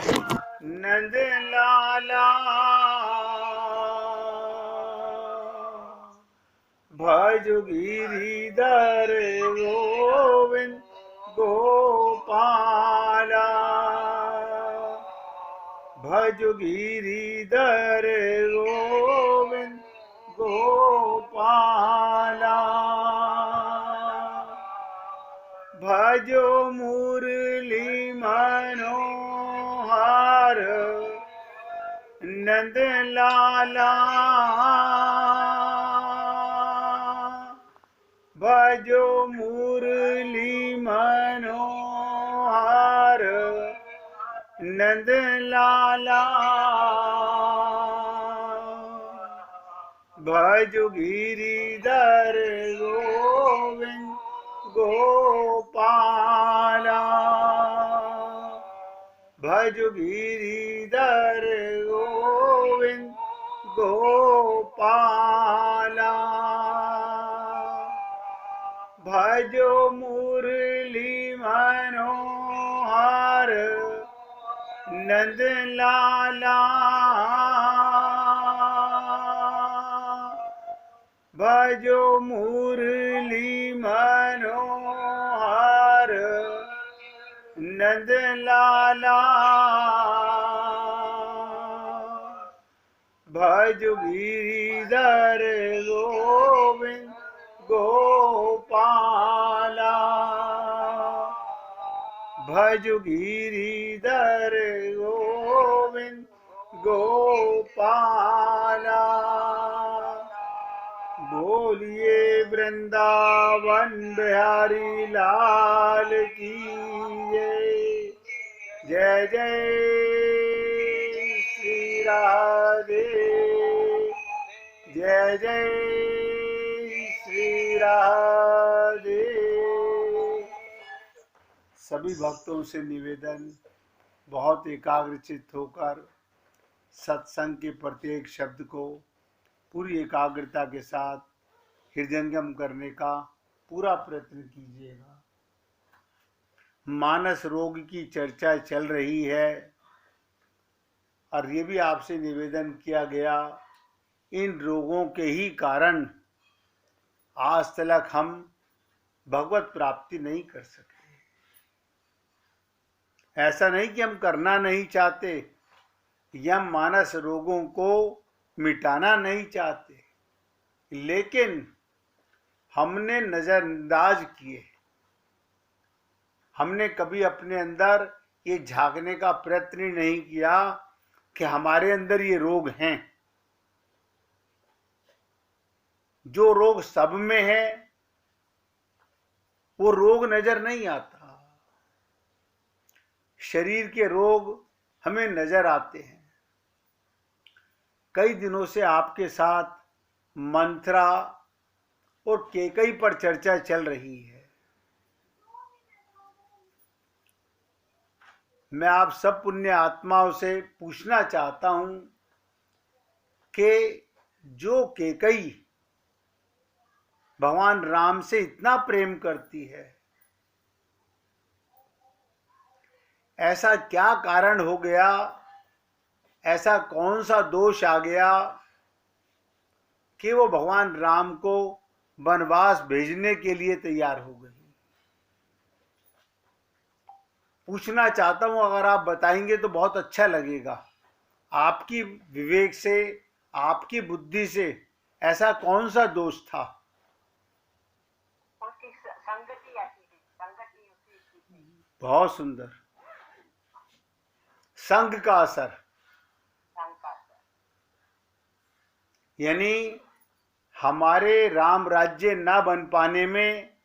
नंद लाला भज गिरिधर गोविंद गोपाला भज गिरिधर गोविंद गोपाला भजो मुरली मनोहर नंद लाला भजो मुरली मनोहर नंद लाला भजो गिरिधर गोविंद गोपाला भज गिरिधर गोविंद गोपाला भजो मुरली मनोहर नंद लाला भजो मुरली मनोहर नंद लाला भज गिरिधर गोविंद गोपाला भज गिरिधर गोविंद गोपाला बोलिए वृंदावन बिहारी लाल की जय जय श्री राधे जय जय श्री राधे। सभी भक्तों से निवेदन, बहुत एकाग्रचित होकर सत्संग के प्रत्येक शब्द को पूरी एकाग्रता के साथ हृदयंगम करने का पूरा प्रयत्न कीजिएगा। मानस रोग की चर्चा चल रही है और ये भी आपसे निवेदन किया गया, इन रोगों के ही कारण आज तक हम भगवत प्राप्ति नहीं कर सके। ऐसा नहीं कि हम करना नहीं चाहते या मानस रोगों को मिटाना नहीं चाहते, लेकिन हमने नजरअंदाज किए। हमने कभी अपने अंदर ये झांकने का प्रयत्न नहीं किया कि हमारे अंदर ये रोग हैं। जो रोग सब में है वो रोग नजर नहीं आता। शरीर के रोग हमें नजर आते हैं। कई दिनों से आपके साथ मंत्रा और केकई पर चर्चा चल रही है। मैं आप सब पुण्य आत्माओं से पूछना चाहता हूं कि जो केकई भगवान राम से इतना प्रेम करती है, ऐसा क्या कारण हो गया, ऐसा कौन सा दोष आ गया कि वो भगवान राम को वनवास भेजने के लिए तैयार हो गई। पूछना चाहता हूं, अगर आप बताएंगे तो बहुत अच्छा लगेगा। आपकी विवेक से, आपकी बुद्धि से ऐसा कौन सा दोष था? बहुत सुंदर। संग का असर, यानी हमारे राम राज्य न बन पाने में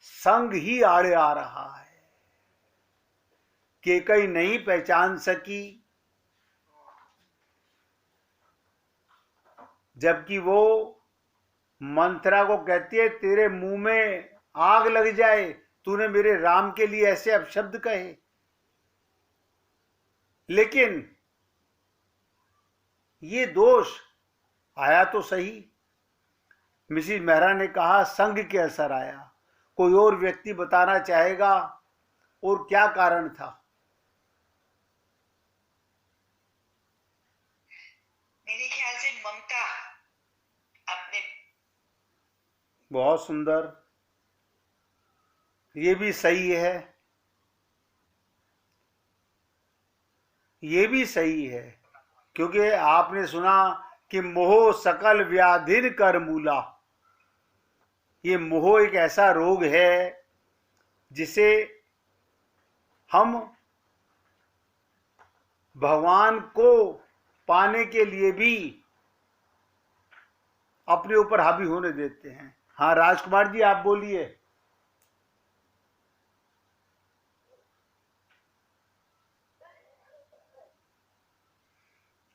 संग ही आड़े आ रहा है। केकई नहीं पहचान सकी, जबकि वो मंत्रा को कहती है तेरे मुंह में आग लग जाए, तूने मेरे राम के लिए ऐसे अपशब्द कहे। लेकिन ये दोष आया तो सही। मिसिज मेहरा ने कहा संग के असर आया। कोई और व्यक्ति बताना चाहेगा और क्या कारण था? बहुत सुंदर, ये भी सही है, ये भी सही है, क्योंकि आपने सुना कि मोह सकल व्याधिन कर मूला। ये मोह एक ऐसा रोग है जिसे हम भगवान को पाने के लिए भी अपने ऊपर हावी होने देते हैं। हाँ राजकुमार जी, आप बोलिए।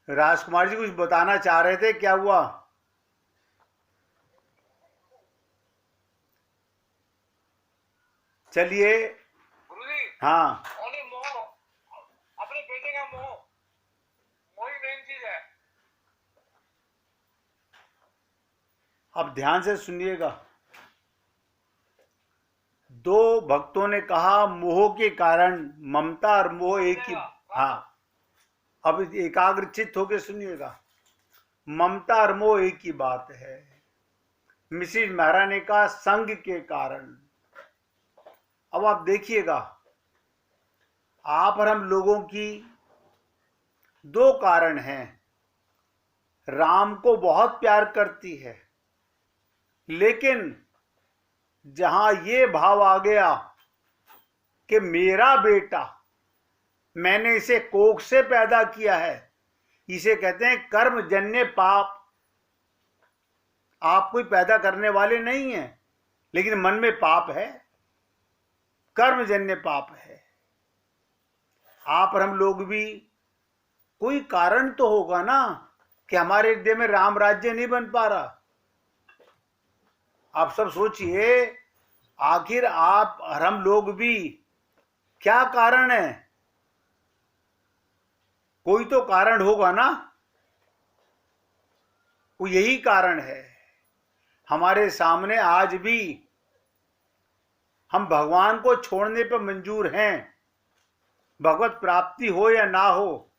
राजकुमार जी कुछ बताना चाह रहे थे, क्या हुआ? चलिए। गुरुजी, हाँ, ओनली मोह, अपने बेटे का मोह, वही मेन चीज है। अब ध्यान से सुनिएगा। दो भक्तों ने कहा मोह के कारण, ममता और मोह एक ही। हाँ, अब एकाग्रचित्त होकर सुनिएगा। ममता और मोह एक ही बात है। मिसिज मेहरा ने कहा संग के कारण। अब आप देखिएगा, आप और हम लोगों की दो कारण हैं। राम को बहुत प्यार करती है, लेकिन जहां ये भाव आ गया कि मेरा बेटा, मैंने इसे कोख से पैदा किया है, इसे कहते हैं कर्मजन्य पाप। आप कोई पैदा करने वाले नहीं हैं, लेकिन मन में पाप है, कर्मजन्य पाप है। आप और हम लोग भी, कोई कारण तो होगा ना कि हमारे हृदय में राम राज्य नहीं बन पा रहा। आप सब सोचिए, आखिर आप और हम लोग भी, क्या कारण है? कोई तो कारण होगा ना। वो यही कारण है। हमारे सामने आज भी हम भगवान को छोड़ने पर मंजूर हैं, भगवत प्राप्ति हो या ना हो,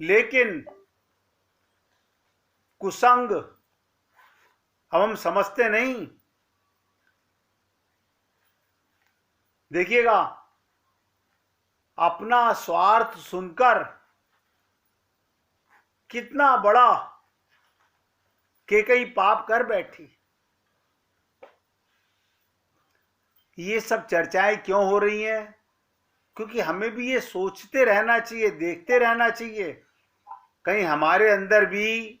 लेकिन कुसंग अब हम समझते नहीं। देखिएगा, अपना स्वार्थ सुनकर कितना बड़ा केकई पाप कर बैठी। ये सब चर्चाएं क्यों हो रही हैं? क्योंकि हमें भी ये सोचते रहना चाहिए, देखते रहना चाहिए, कहीं हमारे अंदर भी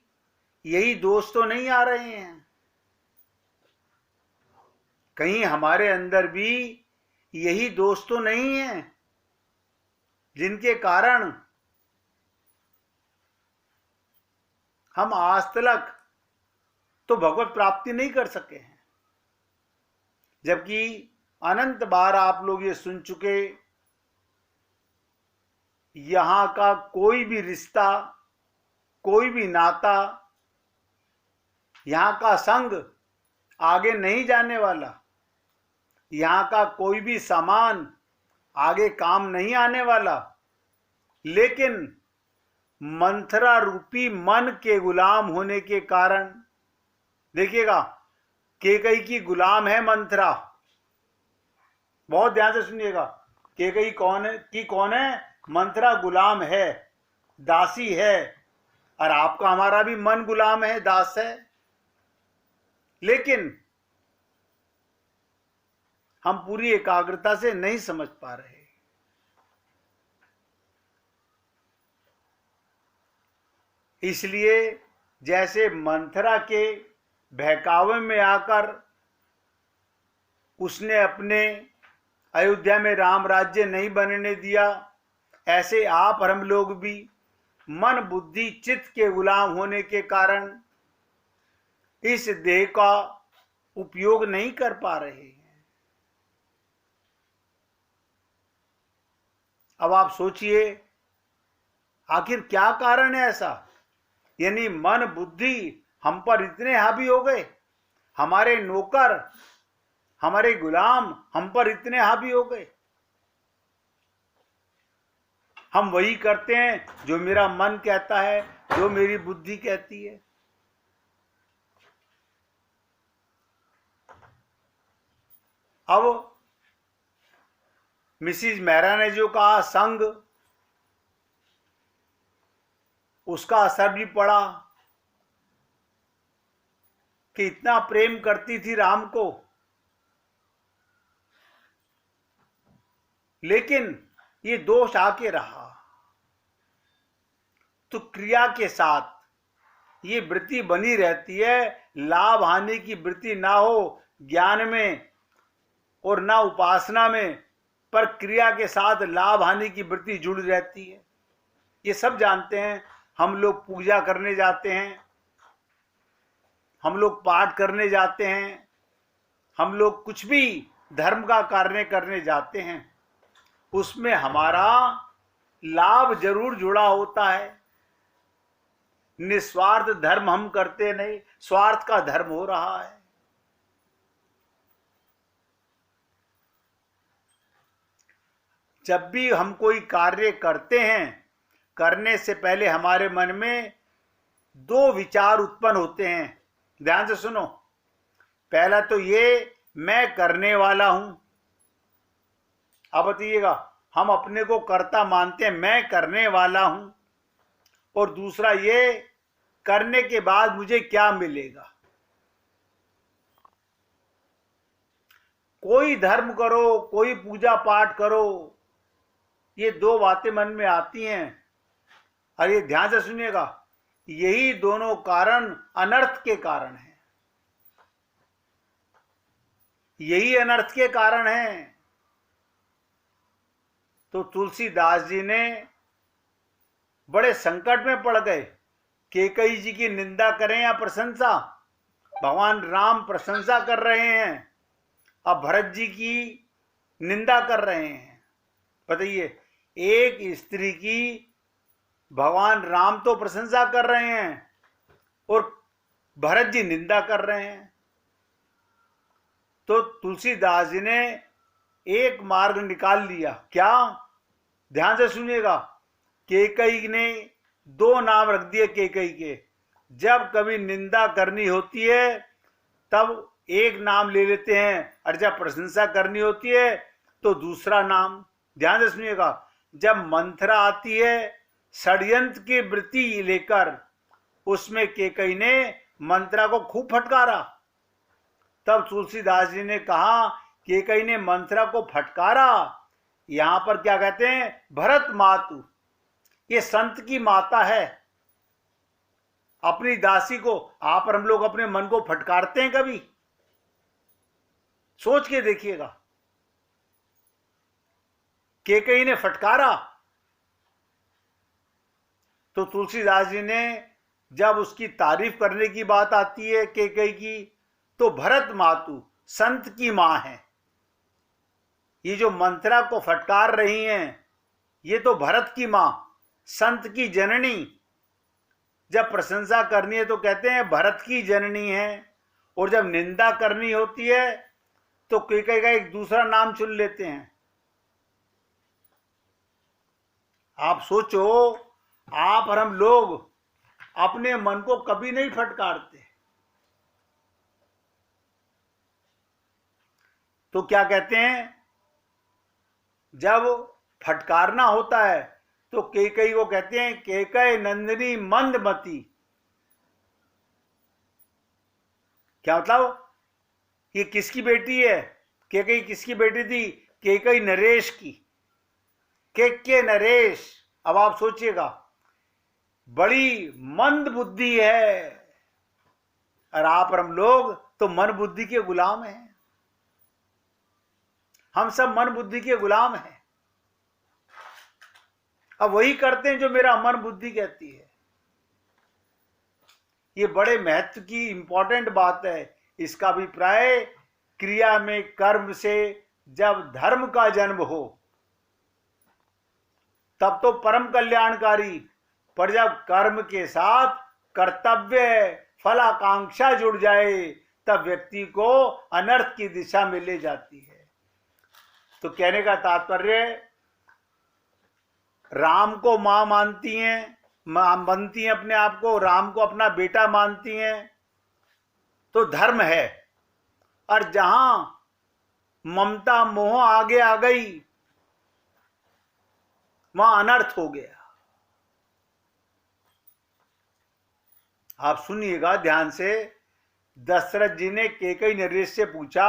यही दोष तो नहीं आ रहे हैं। कहीं हमारे अंदर भी यही दोष तो नहीं है जिनके कारण हम आज तक तो भगवत प्राप्ति नहीं कर सके हैं। जबकि अनंत बार आप लोग ये सुन चुके, यहां का कोई भी रिश्ता, कोई भी नाता, यहां का संग आगे नहीं जाने वाला। यहां का कोई भी सामान आगे काम नहीं आने वाला। लेकिन मंथरा रूपी मन के गुलाम होने के कारण, देखिएगा, केकई की गुलाम है मंथरा। बहुत ध्यान से सुनिएगा, केकई कौन है? की कौन है? मंथरा गुलाम है, दासी है, और आपका हमारा भी मन गुलाम है, दास है। लेकिन हम पूरी एकाग्रता से नहीं समझ पा रहे। इसलिए जैसे मंथरा के बहकावे में आकर उसने अपने अयोध्या में राम राज्य नहीं बनने दिया, ऐसे आप और हम लोग भी मन बुद्धि चित्त के गुलाम होने के कारण इस देह का उपयोग नहीं कर पा रहे हैं। अब आप सोचिए, आखिर क्या कारण है ऐसा? यानी मन बुद्धि हम पर इतने हावी हो गए, हमारे नौकर, हमारे गुलाम हम पर इतने हावी हो गए, हम वही करते हैं जो मेरा मन कहता है, जो मेरी बुद्धि कहती है। अब मिसिज मेहरा ने जो कहा संग, उसका असर भी पड़ा कि इतना प्रेम करती थी राम को, लेकिन ये दोष आके रहा। तो क्रिया के साथ ये वृत्ति बनी रहती है, लाभ हानि की वृत्ति ना हो ज्ञान में और ना उपासना में, पर क्रिया के साथ लाभ हानि की वृत्ति जुड़ रहती है। ये सब जानते हैं। हम लोग पूजा करने जाते हैं, हम लोग पाठ करने जाते हैं, हम लोग कुछ भी धर्म का कार्य करने जाते हैं, उसमें हमारा लाभ जरूर जुड़ा होता है। निस्वार्थ धर्म हम करते नहीं, स्वार्थ का धर्म हो रहा है। जब भी हम कोई कार्य करते हैं, करने से पहले हमारे मन में दो विचार उत्पन्न होते हैं। ध्यान से सुनो। पहला तो ये, मैं करने वाला हूं। अब बताइएगा, हम अपने को कर्ता मानते हैं, मैं करने वाला हूं। और दूसरा ये, करने के बाद मुझे क्या मिलेगा। कोई धर्म करो, कोई पूजा पाठ करो, ये दो बातें मन में आती हैं। और ये ध्यान से सुनिएगा, यही दोनों कारण अनर्थ के कारण हैं। यही अनर्थ के कारण हैं। तो तुलसीदास जी ने बड़े संकट में पड़ गए। कैकेयी जी की निंदा करें या प्रशंसा, भगवान राम प्रशंसा कर रहे हैं, अब भरत जी की निंदा कर रहे हैं। बताइए, एक स्त्री की भगवान राम तो प्रशंसा कर रहे हैं और भरत जी निंदा कर रहे हैं। तो तुलसीदास जी ने एक मार्ग निकाल लिया। क्या? ध्यान से सुनिएगा। कैकेयी ने दो नाम रख दिए कैकेयी के। जब कभी निंदा करनी होती है तब एक नाम ले लेते हैं, और जब प्रशंसा करनी होती है तो दूसरा नाम। ध्यान से सुनिएगा। जब मंथरा आती है षड्यंत्र की वृत्ति लेकर, उसमें कैकेयी ने मंथरा को खूब फटकारा। तब तुलसीदास जी ने कहा, कैकेयी ने मंथरा को फटकारा, यहां पर क्या कहते हैं, भरत मातु, ये संत की माता है। अपनी दासी को, आप और हम लोग अपने मन को फटकारते हैं कभी? सोच के देखिएगा। कैकेयी ने फटकारा। तो तुलसीदास जी ने जब उसकी तारीफ करने की बात आती है कैकेयी की, तो भरत मातु, संत की मां है। ये जो मंथरा को फटकार रही हैं, ये तो भरत की मां, संत की जननी। जब प्रशंसा करनी है तो कहते हैं भरत की जननी है, और जब निंदा करनी होती है तो कैकेयी का एक दूसरा नाम चुन लेते हैं। आप सोचो, आप और हम लोग अपने मन को कभी नहीं फटकारते। तो क्या कहते हैं, जब फटकारना होता है तो कैकेयी को कहते हैं कैकेयी नंदिनी मंदमती। क्या मतलब? ये किसकी बेटी है? कैकेयी किसकी बेटी थी? कैकेयी नरेश की। के नरेश। अब आप सोचिएगा, बड़ी मंद बुद्धि है, और आप और हम लोग तो मन बुद्धि के गुलाम हैं। हम सब मन बुद्धि के गुलाम हैं। अब वही करते हैं जो मेरा मन बुद्धि कहती है। ये बड़े महत्व की इंपॉर्टेंट बात है। इसका अभिप्राय, क्रिया में कर्म से जब धर्म का जन्म हो तब तो परम कल्याणकारी, पर जब कर्म के साथ कर्तव्य फलाकांक्षा जुड़ जाए तब व्यक्ति को अनर्थ की दिशा में ले जाती है। तो कहने का तात्पर्य, राम को मां मानती हैं, मां बनती हैं अपने आप को, राम को अपना बेटा मानती हैं, तो धर्म है। और जहां ममता मोह आगे आ गई, वहां अनर्थ हो गया। आप सुनिएगा ध्यान से। दशरथ जी ने कैकेयी नरेश से पूछा,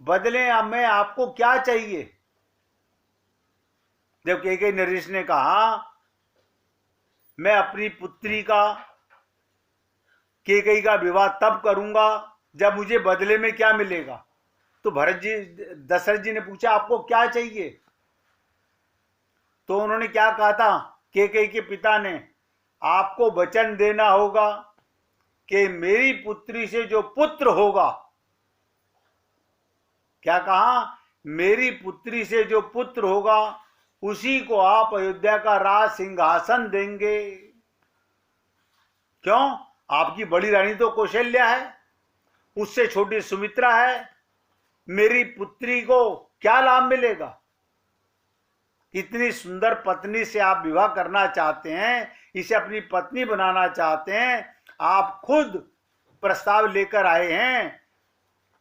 बदले में आपको क्या चाहिए? जब कैकेयी नरेश ने कहा, मैं अपनी पुत्री का, कैकेयी का विवाह तब करूंगा जब मुझे बदले में क्या मिलेगा। तो दशरथ जी ने पूछा, आपको क्या चाहिए? तो उन्होंने क्या कहा था कैकेयी के पिता ने, आपको वचन देना होगा कि मेरी पुत्री से जो पुत्र होगा, क्या कहा, मेरी पुत्री से जो पुत्र होगा उसी को आप अयोध्या का राज सिंहासन देंगे। क्यों? आपकी बड़ी रानी तो कौशल्या है, उससे छोटी सुमित्रा है, मेरी पुत्री को क्या लाभ मिलेगा? इतनी सुंदर पत्नी से आप विवाह करना चाहते हैं, इसे अपनी पत्नी बनाना चाहते हैं, आप खुद प्रस्ताव लेकर आए हैं,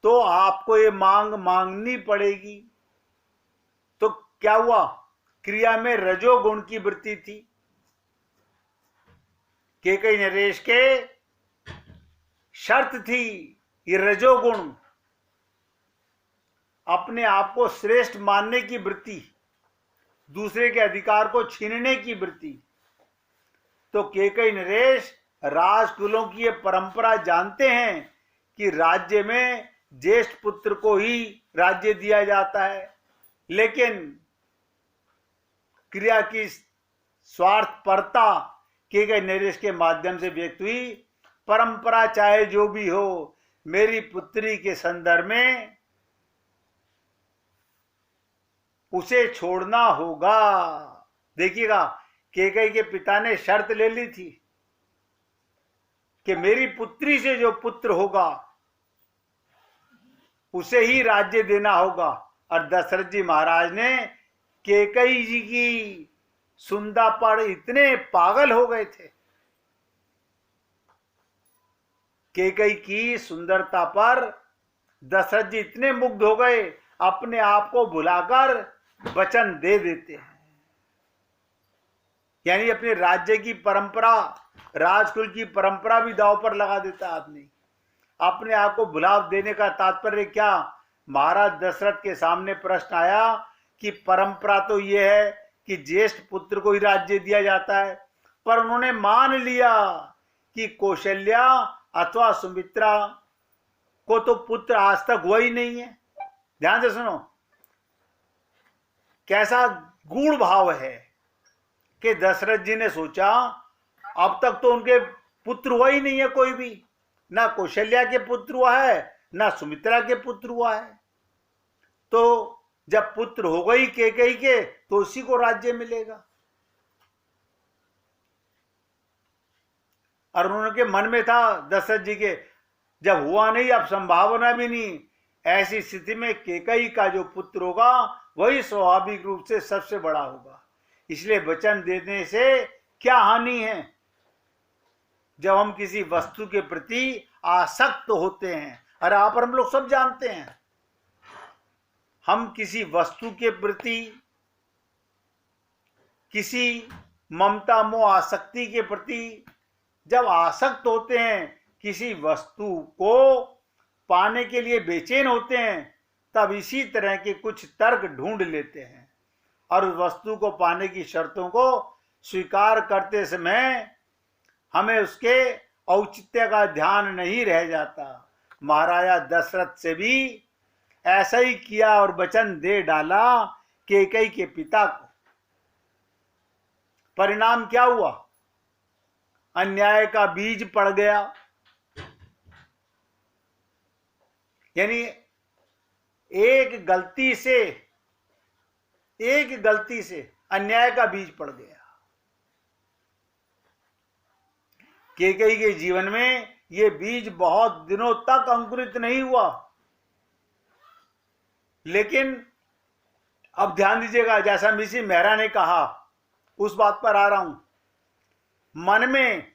तो आपको ये मांग मांगनी पड़ेगी। तो क्या हुआ? क्रिया में रजोगुण की वृत्ति थी। कैकेयी नरेश के शर्त थी ये रजोगुण, अपने आप को श्रेष्ठ मानने की वृत्ति, दूसरे के अधिकार को छीनने की वृत्ति। तो कैकेयी नरेश राजकुलों की ये परंपरा जानते हैं कि राज्य में ज्येष्ठ पुत्र को ही राज्य दिया जाता है, लेकिन क्रिया की स्वार्थपरता कैकेयी नरेश के माध्यम से व्यक्त हुई। परंपरा चाहे जो भी हो, मेरी पुत्री के संदर्भ में उसे छोड़ना होगा। देखिएगा, कैकेयी के पिता ने शर्त ले ली थी कि मेरी पुत्री से जो पुत्र होगा उसे ही राज्य देना होगा। और दशरथ जी महाराज ने कैकेयी जी की सुंदरता पर इतने पागल हो गए थे, कैकेयी की सुंदरता पर दशरथ जी इतने मुग्ध हो गए, अपने आप को भुलाकर वचन दे देते हैं। यानी अपने राज्य की परंपरा, राजकुल की परंपरा भी दांव पर लगा देता आदमी। अपने आप को भुला देने का तात्पर्य क्या? महाराज दशरथ के सामने प्रश्न आया कि परंपरा तो यह है कि ज्येष्ठ पुत्र को ही राज्य दिया जाता है, पर उन्होंने मान लिया कि कौशल्या अथवा सुमित्रा को तो पुत्र आज तक हुआ ही नहीं है। ध्यान से सुनो, कैसा गूढ़ भाव है कि दशरथ जी ने सोचा अब तक तो उनके पुत्र हुआ ही नहीं है कोई भी, ना कौशल्या के पुत्र हुआ है, ना सुमित्रा के पुत्र हुआ है। तो जब पुत्र हो गई कैकेयी के, तो उसी को राज्य मिलेगा। और उनके मन में था दशरथ जी के, जब हुआ नहीं, अब संभावना भी नहीं, ऐसी स्थिति में कैकेयी का जो पुत्र होगा वही स्वाभाविक रूप से सबसे बड़ा होगा। इसलिए वचन देने से क्या हानि है? जब हम किसी वस्तु के प्रति आसक्त होते हैं, अरे आप और हम लोग सब जानते हैं, हम किसी वस्तु के प्रति, किसी ममता मोह आसक्ति के प्रति जब आसक्त होते हैं, किसी वस्तु को पाने के लिए बेचैन होते हैं, तब इसी तरह के कुछ तर्क ढूंढ लेते हैं और उस वस्तु को पाने की शर्तों को स्वीकार करते समय हमें उसके औचित्य का ध्यान नहीं रह जाता। महाराजा दशरथ से भी ऐसा ही किया और वचन दे डाला कैकेयी के पिता को। परिणाम क्या हुआ? अन्याय का बीज पड़ गया। यानी एक गलती से अन्याय का बीज पड़ गया। कैकेयी के जीवन में यह बीज बहुत दिनों तक अंकुरित नहीं हुआ, लेकिन अब ध्यान दीजिएगा, जैसा मिसी मेहरा ने कहा, उस बात पर आ रहा हूं। मन में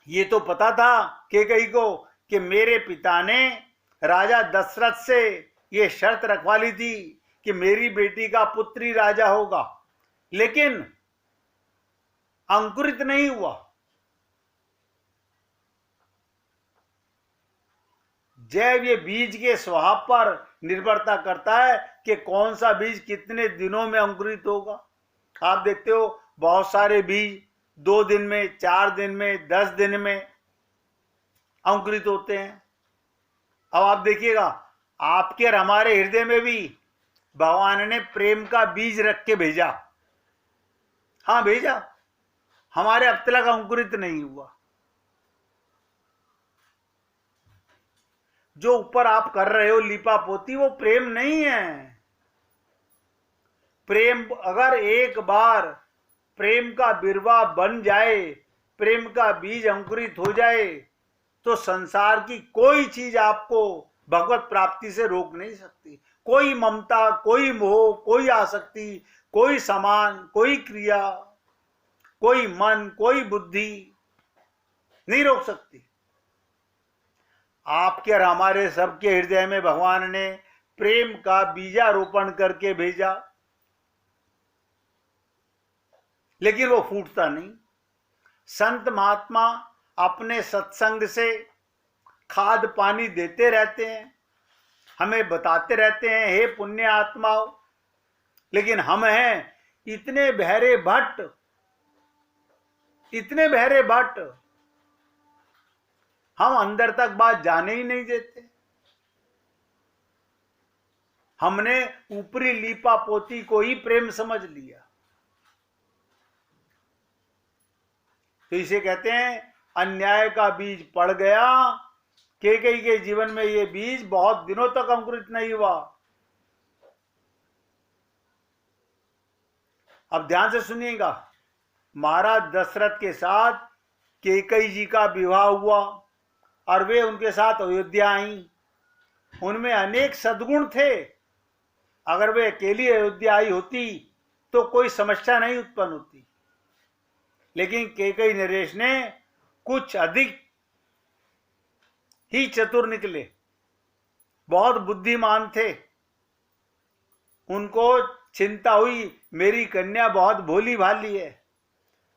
ये तो पता था कैकेयी को कि मेरे पिता ने राजा दशरथ से ये शर्त रखवा ली थी कि मेरी बेटी का पुत्री राजा होगा, लेकिन अंकुरित नहीं हुआ। जैव ये बीज के स्वभाव पर निर्भरता करता है कि कौन सा बीज कितने दिनों में अंकुरित होगा। आप देखते हो बहुत सारे बीज 2 दिन में, 4 दिन में, 10 दिन में अंकुरित होते हैं। अब आप देखिएगा, आपके और हमारे हृदय में भी भगवान ने प्रेम का बीज रख के भेजा। हाँ भेजा, हमारे अब तक अंकुरित नहीं हुआ। जो ऊपर आप कर रहे हो लीपा पोती, वो प्रेम नहीं है। प्रेम अगर एक बार प्रेम का बिरवा बन जाए, प्रेम का बीज अंकुरित हो जाए, तो संसार की कोई चीज आपको भगवत प्राप्ति से रोक नहीं सकती। कोई ममता, कोई मोह, कोई आसक्ति, कोई समान, कोई क्रिया, कोई मन, कोई बुद्धि नहीं रोक सकती। आपके और हमारे सबके हृदय में भगवान ने प्रेम का बीजारोपण करके भेजा, लेकिन वो फूटता नहीं। संत महात्मा अपने सत्संग से खाद पानी देते रहते हैं, हमें बताते रहते हैं, हे पुण्य आत्माओं, लेकिन हम हैं इतने बहरे भट्ट, इतने बहरे भट्ट, हम अंदर तक बात जाने ही नहीं देते। हमने ऊपरी लीपा पोती को ही प्रेम समझ लिया। तो इसे कहते हैं अन्याय का बीज पड़ गया। कैकेयी के जीवन में ये बीज बहुत दिनों तक अंकुरित नहीं हुआ। अब ध्यान से सुनिएगा, महाराज दशरथ के साथ कैकेयी जी का विवाह हुआ और वे उनके साथ अयोध्या आई। उनमें अनेक सद्गुण थे। अगर वे अकेली अयोध्या आई होती तो कोई समस्या नहीं उत्पन्न होती, लेकिन कैकेयी नरेश ने कुछ अधिक ही चतुर निकले, बहुत बुद्धिमान थे। उनको चिंता हुई मेरी कन्या बहुत भोली भाली है,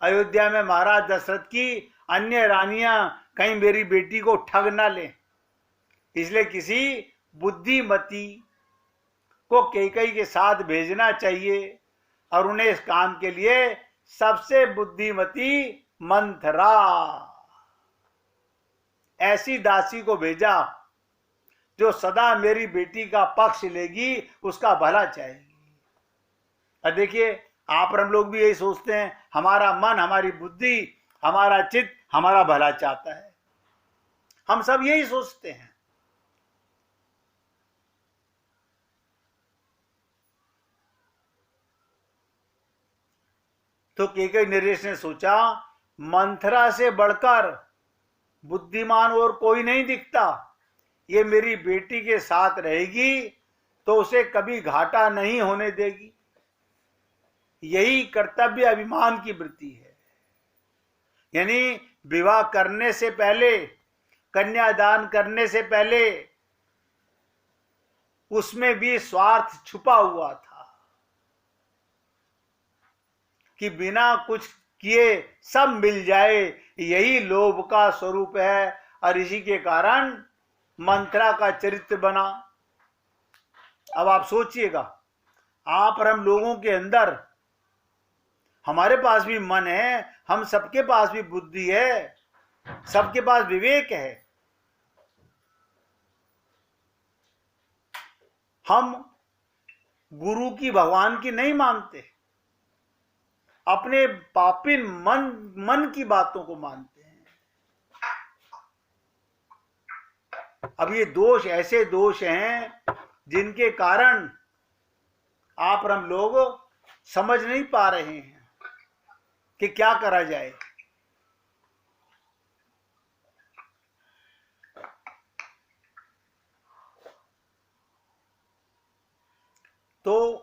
अयोध्या में महाराज दशरथ की अन्य रानियां कहीं मेरी बेटी को ठग ना लें, इसलिए किसी बुद्धिमती को कैकेयी के साथ भेजना चाहिए। और उन्हें इस काम के लिए सबसे बुद्धिमती मंथरा, ऐसी दासी को भेजा जो सदा मेरी बेटी का पक्ष लेगी, उसका भला चाहेगी। और देखिए, आप और हम लोग भी यही सोचते हैं, हमारा मन, हमारी बुद्धि, हमारा चित्त हमारा भला चाहता है। हम सब यही सोचते हैं। तो कैकेयी नरेश ने सोचा, मंथरा से बढ़कर बुद्धिमान और कोई नहीं दिखता। ये मेरी बेटी के साथ रहेगी तो उसे कभी घाटा नहीं होने देगी। यही कर्तव्य अभिमान की वृत्ति है। यानी विवाह करने से पहले, कन्यादान करने से पहले उसमें भी स्वार्थ छुपा हुआ था कि बिना कुछ किए सब मिल जाए, यही लोभ का स्वरूप है। और इसी के कारण मंथरा का चरित्र बना। अब आप सोचिएगा, आप और हम लोगों के अंदर, हमारे पास भी मन है, हम सबके पास भी बुद्धि है, सबके पास विवेक है। हम गुरु की, भगवान की नहीं मानते, अपने पापिन मन की बातों को मानते हैं। अब ये दोष ऐसे दोष हैं जिनके कारण आप और हम लोग समझ नहीं पा रहे हैं कि क्या करा जाए। तो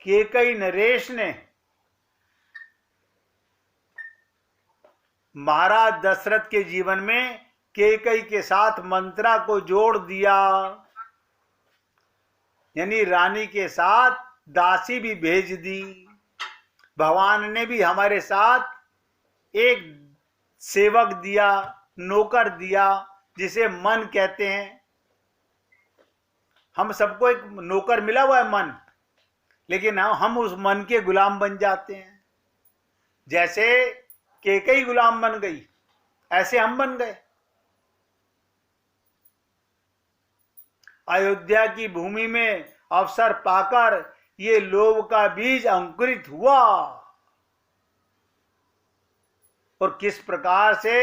कैकेयी नरेश ने महाराज दशरथ के जीवन में कैकेयी के साथ मंथरा को जोड़ दिया। यानी रानी के साथ दासी भी भेज दी। भगवान ने भी हमारे साथ एक सेवक दिया, नौकर दिया, जिसे मन कहते हैं। हम सबको एक नौकर मिला हुआ है मन, लेकिन हम उस मन के गुलाम बन जाते हैं। जैसे कैकेयी गुलाम बन गई, ऐसे हम बन गए। अयोध्या की भूमि में अवसर पाकर ये लोभ का बीज अंकुरित हुआ, और किस प्रकार से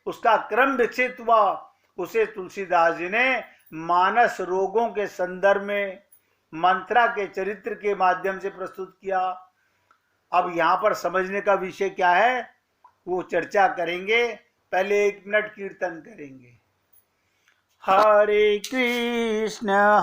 उसका क्रम विकसित हुआ, उसे तुलसीदास जी ने मानस रोगों के संदर्भ में मंत्रा के चरित्र के माध्यम से प्रस्तुत किया। अब यहां पर समझने का विषय क्या है वो चर्चा करेंगे। पहले 1 मिनट कीर्तन करेंगे। हरे कृष्ण